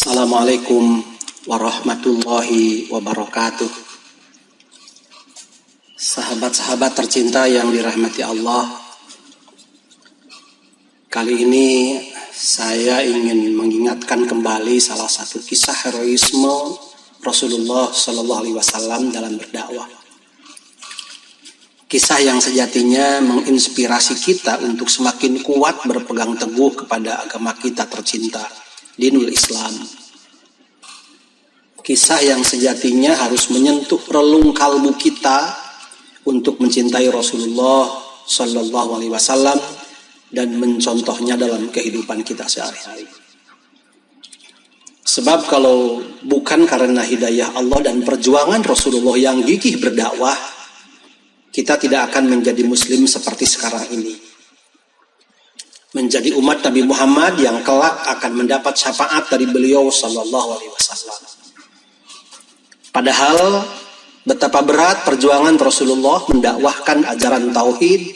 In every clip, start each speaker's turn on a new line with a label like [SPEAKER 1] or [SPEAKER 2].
[SPEAKER 1] Assalamualaikum warahmatullahi wabarakatuh. Sahabat-sahabat tercinta yang dirahmati Allah, kali ini saya ingin mengingatkan kembali salah satu kisah heroisme Rasulullah Shallallahu Alaihi Wasallam dalam berdakwah. Kisah yang sejatinya menginspirasi kita untuk semakin kuat berpegang teguh kepada agama kita tercinta, Dinul Islam. Kisah yang sejatinya harus menyentuh relung kalbu kita untuk mencintai Rasulullah Sallallahu Alaihi Wasallam dan mencontohnya dalam kehidupan kita sehari-hari. Sebab kalau bukan karena hidayah Allah dan perjuangan Rasulullah yang gigih berdakwah, kita tidak akan menjadi muslim seperti sekarang ini. Menjadi umat Nabi Muhammad yang kelak akan mendapat syafaat dari beliau Sallallahu Alaihi Wasallam. Padahal betapa berat perjuangan Rasulullah mendakwahkan ajaran tauhid,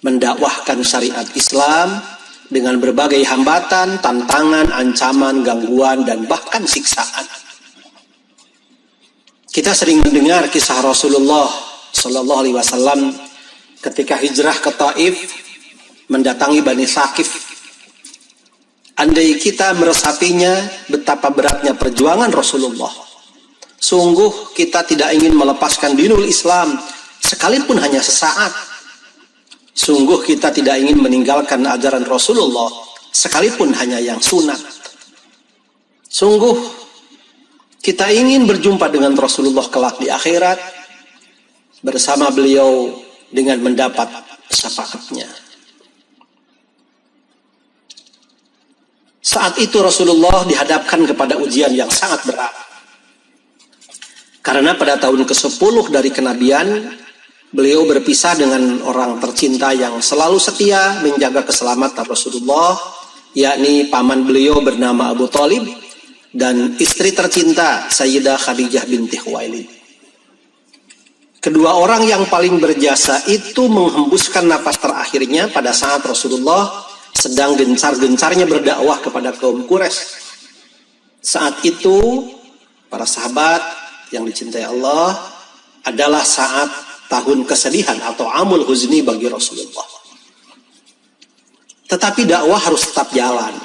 [SPEAKER 1] mendakwahkan syariat Islam dengan berbagai hambatan, tantangan, ancaman, gangguan, dan bahkan siksaan. Kita sering mendengar kisah Rasulullah Sallallahu Alaihi Wasallam ketika hijrah ke Taif, mendatangi Bani Thaqif. Andai kita meresapinya betapa beratnya perjuangan Rasulullah, sungguh kita tidak ingin melepaskan dinul Islam sekalipun hanya sesaat. Sungguh kita tidak ingin meninggalkan ajaran Rasulullah sekalipun hanya yang sunat. Sungguh kita ingin berjumpa dengan Rasulullah kelak di akhirat, bersama beliau dengan mendapat syafaatnya. Saat itu Rasulullah dihadapkan kepada ujian yang sangat berat. Karena pada tahun ke-10 dari kenabian, beliau berpisah dengan orang tercinta yang selalu setia menjaga keselamatan Rasulullah, yakni paman beliau bernama Abu Thalib dan istri tercinta Sayyidah Khadijah binti Khuwailid. Kedua orang yang paling berjasa itu menghembuskan napas terakhirnya pada saat Rasulullah sedang gencar-gencarnya berdakwah kepada kaum Quraisy. Saat itu, para sahabat yang dicintai Allah, adalah saat tahun kesedihan atau amul huzni bagi Rasulullah. Tetapi dakwah harus tetap jalan.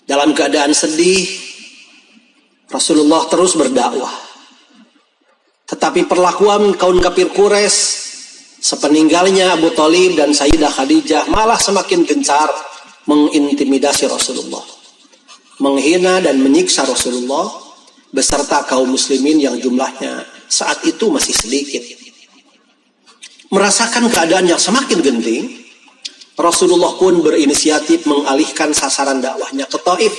[SPEAKER 1] Dalam keadaan sedih, Rasulullah terus berdakwah. Tetapi perlakuan kaum kafir Quraisy sepeninggalnya Abu Thalib dan Sayyidah Khadijah malah semakin gencar mengintimidasi Rasulullah, menghina dan menyiksa Rasulullah beserta kaum muslimin yang jumlahnya saat itu masih sedikit. Merasakan keadaan yang semakin genting, Rasulullah pun berinisiatif mengalihkan sasaran dakwahnya ke Taif,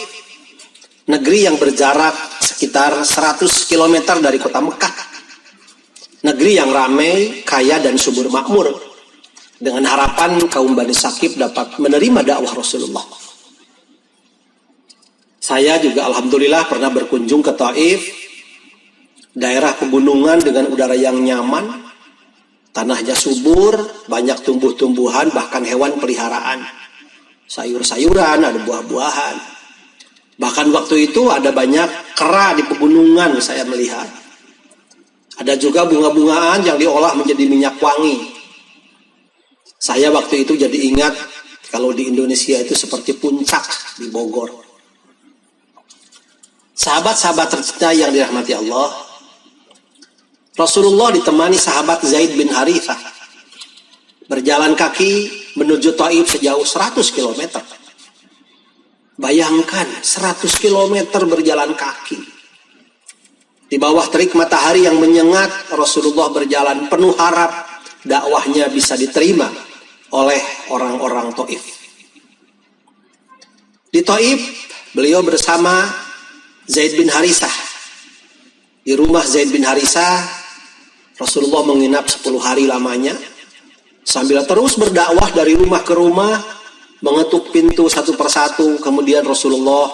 [SPEAKER 1] negeri yang berjarak sekitar 100 km dari kota Mekah. Negeri yang ramai, kaya, dan subur makmur, dengan harapan kaum Bani Thaqif dapat menerima dakwah Rasulullah. Saya juga alhamdulillah pernah berkunjung ke Taif, daerah pegunungan dengan udara yang nyaman, tanahnya subur, banyak tumbuh-tumbuhan, bahkan hewan peliharaan, sayur-sayuran, ada buah-buahan. Bahkan waktu itu ada banyak kera di pegunungan saya melihat. Ada juga bunga-bungaan yang diolah menjadi minyak wangi. Saya waktu itu jadi ingat kalau di Indonesia itu seperti puncak di Bogor. Sahabat-sahabat tercinta yang dirahmati Allah, Rasulullah ditemani sahabat Zaid bin Harithah berjalan kaki menuju Taif sejauh 100 km. Bayangkan 100 km berjalan kaki. Di bawah terik matahari yang menyengat, Rasulullah berjalan penuh harap dakwahnya bisa diterima oleh orang-orang Taif. Di Taif, beliau bersama Zaid bin Harithah. Di rumah Zaid bin Harithah, Rasulullah menginap 10 hari lamanya, sambil terus berdakwah dari rumah ke rumah, mengetuk pintu satu persatu. Kemudian Rasulullah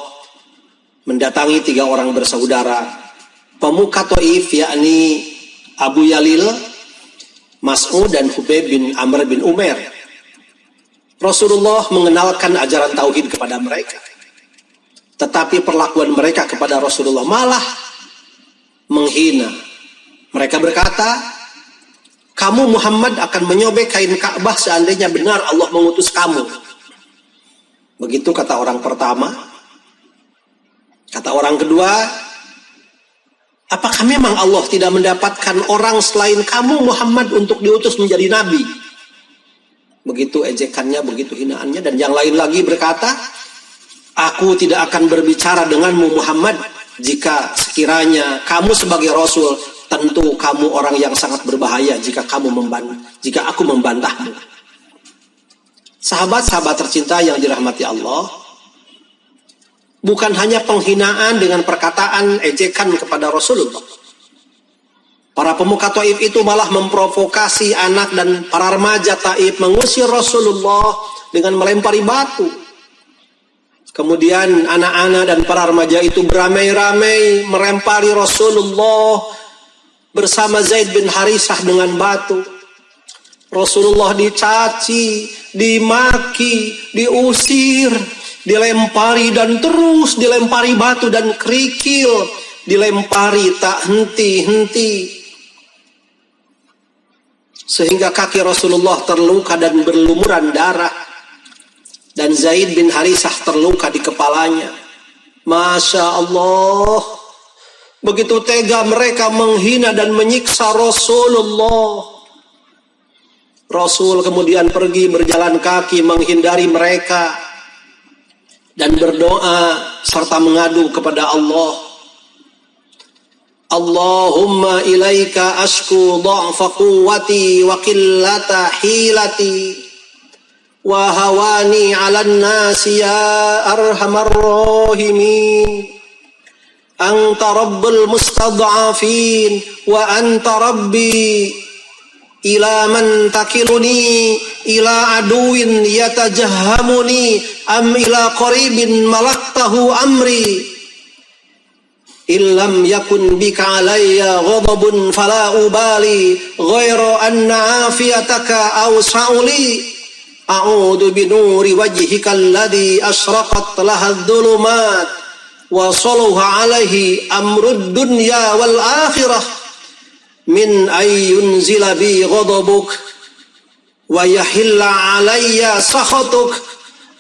[SPEAKER 1] mendatangi 3 orang bersaudara pemuka Taif, yakni Abu Yalil, Mas'ud, dan Hubayb bin Amr bin Umair. Rasulullah mengenalkan ajaran tauhid kepada mereka. Tetapi perlakuan mereka kepada Rasulullah malah menghina. Mereka berkata, kamu Muhammad akan menyobek kain Ka'bah seandainya benar Allah mengutus kamu. Begitu kata orang pertama. Kata orang kedua, apakah memang Allah tidak mendapatkan orang selain kamu Muhammad untuk diutus menjadi nabi? Begitu ejekannya, begitu hinaannya. Dan yang lain lagi berkata, aku tidak akan berbicara denganmu Muhammad jika sekiranya kamu sebagai Rasul, tentu kamu orang yang sangat berbahaya jika aku membantahmu. Sahabat-sahabat tercinta yang dirahmati Allah, bukan hanya penghinaan dengan perkataan ejekan kepada Rasulullah. Para pemuka Taif itu malah memprovokasi anak dan para remaja Taif mengusir Rasulullah dengan melempari batu. Kemudian anak-anak dan para remaja itu beramai-ramai melempari Rasulullah bersama Zaid bin Harithah dengan batu. Rasulullah dicaci, dimaki, diusir, dilempari dan terus dilempari batu dan kerikil, dilempari tak henti-henti. Sehingga kaki Rasulullah terluka dan berlumuran darah. Dan Zaid bin Harithah terluka di kepalanya. Masya Allah. Begitu tega mereka menghina dan menyiksa Rasulullah. Rasul kemudian pergi berjalan kaki menghindari mereka. Dan berdoa serta mengadu kepada Allah. Allahumma ilaika ashku dha'fa quwwati wa qillata hilati wa hawani 'alan nasi ya arhamar rahimin. Anta rabbul mustad'afin wa anta rabbi ila man takiluni ila aduwin yatajahhamuni am ila qaribin malaktahu amri. Illam yakun bika alayya ghadabun fala ubali ghairu anna afiyataka awsa'uli a'udhu binuri wajhika alladhi ashraqat laha dhulumat wa saluha alaihi amrud dunya wal akhirah min ayyunzila bi ghadabuk wa yahilla alayya sakhatuk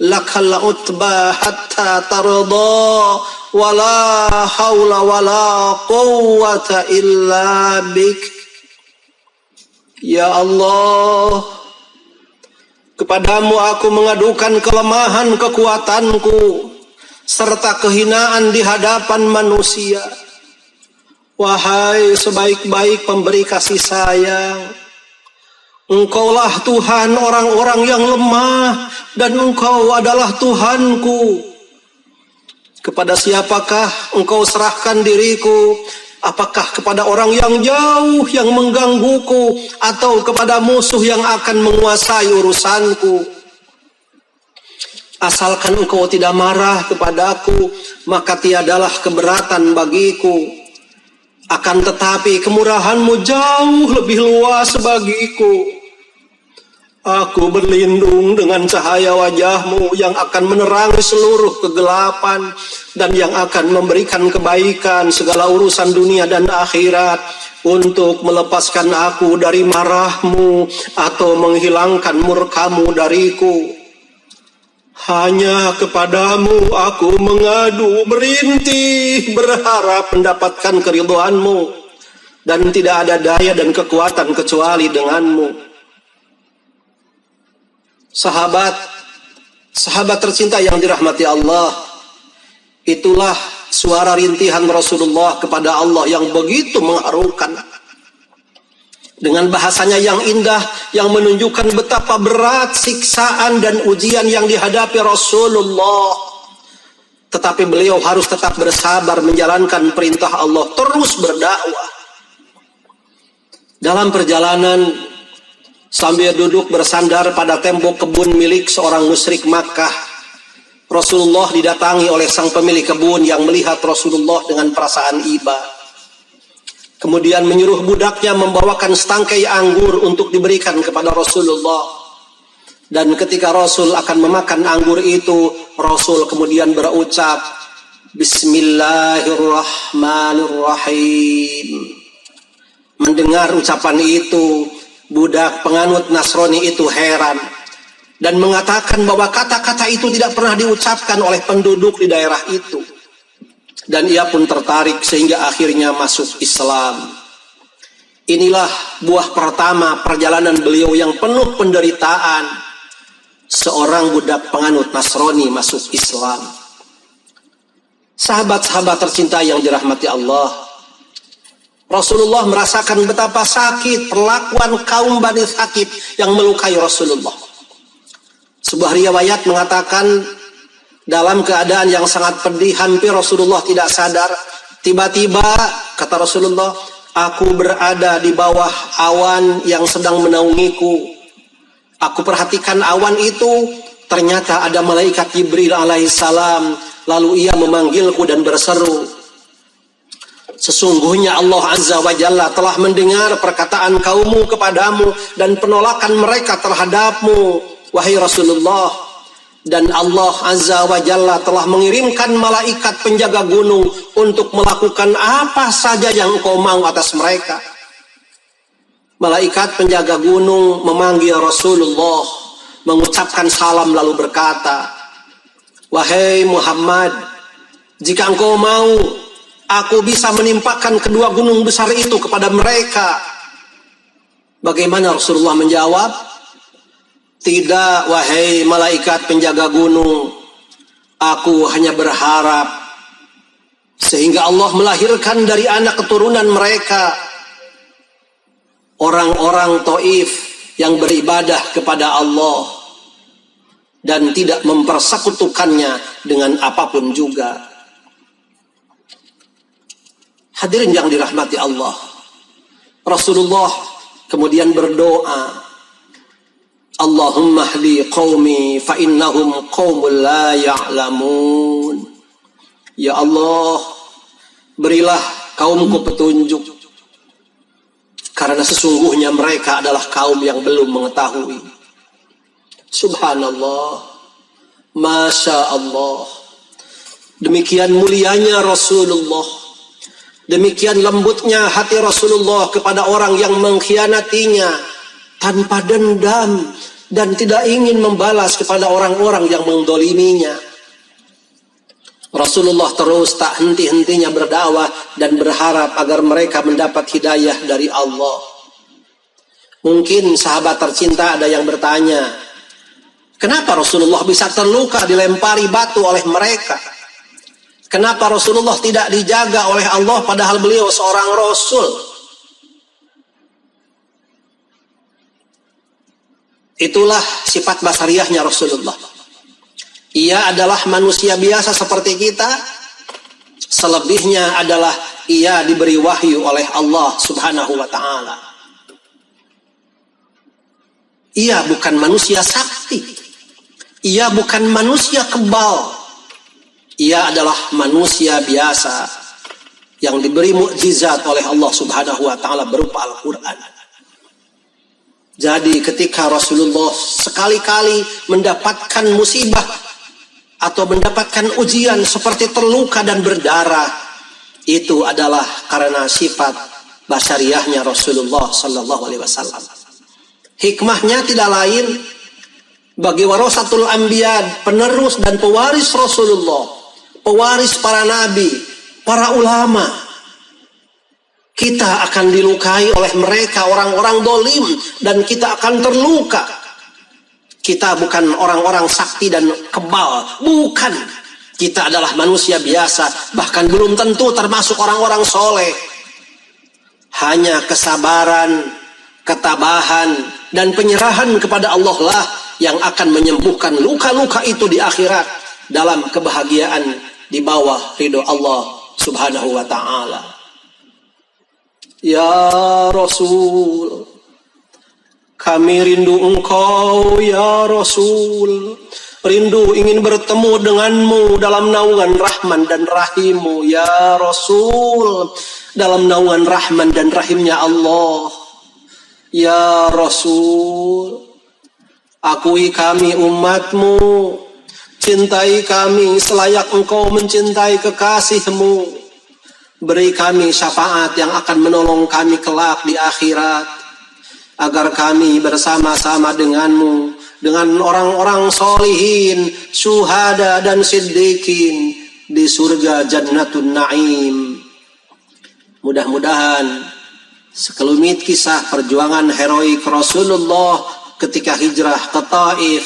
[SPEAKER 1] lakal utba hatta tarda wala haula wala quwwata illa bik. Ya Allah, kepadamu aku mengadukan kelemahan kekuatanku serta kehinaan di hadapan manusia. Wahai sebaik-baik pemberi kasih sayang, Engkaulah Tuhan orang-orang yang lemah dan Engkau adalah Tuhanku. Kepada siapakah Engkau serahkan diriku? Apakah kepada orang yang jauh yang menggangguku atau kepada musuh yang akan menguasai urusanku? Asalkan Engkau tidak marah kepadaku, maka tiadalah keberatan bagiku. Akan tetapi kemurahan-Mu jauh lebih luas bagiku. Aku berlindung dengan cahaya wajah-Mu yang akan menerangi seluruh kegelapan dan yang akan memberikan kebaikan segala urusan dunia dan akhirat untuk melepaskan aku dari marah-Mu atau menghilangkan murka-Mu dariku. Hanya kepadamu aku mengadu, merintih, berharap mendapatkan keridhaan-Mu dan tidak ada daya dan kekuatan kecuali dengan-Mu. Sahabat tercinta yang dirahmati Allah, itulah suara rintihan Rasulullah kepada Allah yang begitu mengharukan. Dengan bahasanya yang indah, yang menunjukkan betapa berat siksaan dan ujian yang dihadapi Rasulullah. Tetapi beliau harus tetap bersabar menjalankan perintah Allah, terus berdakwah. Dalam perjalanan, sambil duduk bersandar pada tembok kebun milik seorang musyrik Makkah, Rasulullah didatangi oleh sang pemilik kebun yang melihat Rasulullah dengan perasaan iba. Kemudian menyuruh budaknya membawakan setangkai anggur untuk diberikan kepada Rasulullah. Dan ketika Rasul akan memakan anggur itu, Rasul kemudian berucap, Bismillahirrahmanirrahim. Mendengar ucapan itu, budak penganut Nasrani itu heran dan mengatakan bahwa kata-kata itu tidak pernah diucapkan oleh penduduk di daerah itu. Dan ia pun tertarik sehingga akhirnya masuk Islam. Inilah buah pertama perjalanan beliau yang penuh penderitaan. Seorang budak penganut Nasrani masuk Islam. Sahabat-sahabat tercinta yang dirahmati Allah, Rasulullah merasakan betapa sakit perlakuan kaum Bani Thaqif yang melukai Rasulullah. Sebuah riwayat mengatakan dalam keadaan yang sangat pedih, hampir Rasulullah tidak sadar. Tiba-tiba kata Rasulullah, aku berada di bawah awan yang sedang menaungiku. Aku perhatikan awan itu, ternyata ada malaikat Jibril alaihissalam. Lalu ia memanggilku dan berseru, sesungguhnya Allah Azza wa Jalla telah mendengar perkataan kaummu kepadamu dan penolakan mereka terhadapmu, wahai Rasulullah. Dan Allah Azza wa Jalla telah mengirimkan malaikat penjaga gunung untuk melakukan apa saja yang engkau mau atas mereka. Malaikat penjaga gunung memanggil Rasulullah, mengucapkan salam lalu berkata, wahai Muhammad, jika engkau mau, aku bisa menimpakan kedua gunung besar itu kepada mereka. Bagaimana Rasulullah menjawab? Tidak, wahai malaikat penjaga gunung. Aku hanya berharap sehingga Allah melahirkan dari anak keturunan mereka orang-orang Taif yang beribadah kepada Allah dan tidak mempersekutukannya dengan apapun juga. Hadirin yang dirahmati Allah, Rasulullah kemudian berdoa, Allahumma hdi qaumi fa innahum qaumul la ya'lamun. Ya Allah, berilah kaumku petunjuk, karena sesungguhnya mereka adalah kaum yang belum mengetahui. Subhanallah, Masya Allah. Demikian mulianya Rasulullah, demikian lembutnya hati Rasulullah kepada orang yang mengkhianatinya tanpa dendam dan tidak ingin membalas kepada orang-orang yang mendoliminya. Rasulullah terus tak henti-hentinya berdakwah dan berharap agar mereka mendapat hidayah dari Allah. Mungkin sahabat tercinta ada yang bertanya, kenapa Rasulullah bisa terluka dilempari batu oleh mereka? Kenapa Rasulullah tidak dijaga oleh Allah padahal beliau seorang Rasul? Itulah sifat basariyahnya Rasulullah. Ia adalah manusia biasa seperti kita. Selebihnya adalah ia diberi wahyu oleh Allah Subhanahu wa ta'ala. Ia bukan manusia sakti. Ia bukan manusia kebal. Ia adalah manusia biasa yang diberi mukjizat oleh Allah Subhanahu wa ta'ala berupa Al-Quran. Jadi ketika Rasulullah sekali-kali mendapatkan musibah atau mendapatkan ujian seperti terluka dan berdarah, itu adalah karena sifat basyariahnya Rasulullah sallallahu alaihi wasallam. Hikmahnya tidak lain, bagi warasatul anbiya, penerus dan pewaris Rasulullah, pewaris para nabi, para ulama, kita akan dilukai oleh mereka, orang-orang dolim, dan kita akan terluka. Kita bukan orang-orang sakti dan kebal, bukan. Kita adalah manusia biasa, bahkan belum tentu termasuk orang-orang soleh. Hanya kesabaran, ketabahan, dan penyerahan kepada Allah lah yang akan menyembuhkan luka-luka itu di akhirat dalam kebahagiaan di bawah ridho Allah Subhanahu wa ta'ala. Ya Rasul, kami rindu engkau ya Rasul. Rindu ingin bertemu denganmu dalam naungan Rahman dan Rahimmu ya Rasul. Dalam naungan Rahman dan Rahimnya Allah. Ya Rasul, akui kami umatmu Cintai kami selayak Engkau mencintai kekasih-Mu. Beri kami syafaat yang akan menolong kami kelak di akhirat, agar kami bersama-sama dengan-Mu, dengan orang-orang solihin, syuhada dan siddiqin di surga Jannatun Naim. Mudah-mudahan sekelumit kisah perjuangan heroik Rasulullah ketika hijrah ke Taif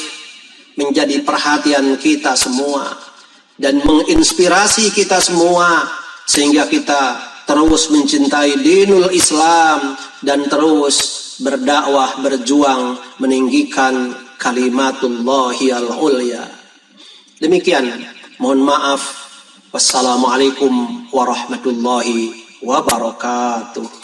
[SPEAKER 1] menjadi perhatian kita semua dan menginspirasi kita semua, sehingga kita terus mencintai dinul Islam dan terus berdakwah, berjuang meninggikan kalimatullahi al-ulya. Demikian, mohon maaf. Wassalamualaikum warahmatullahi wabarakatuh.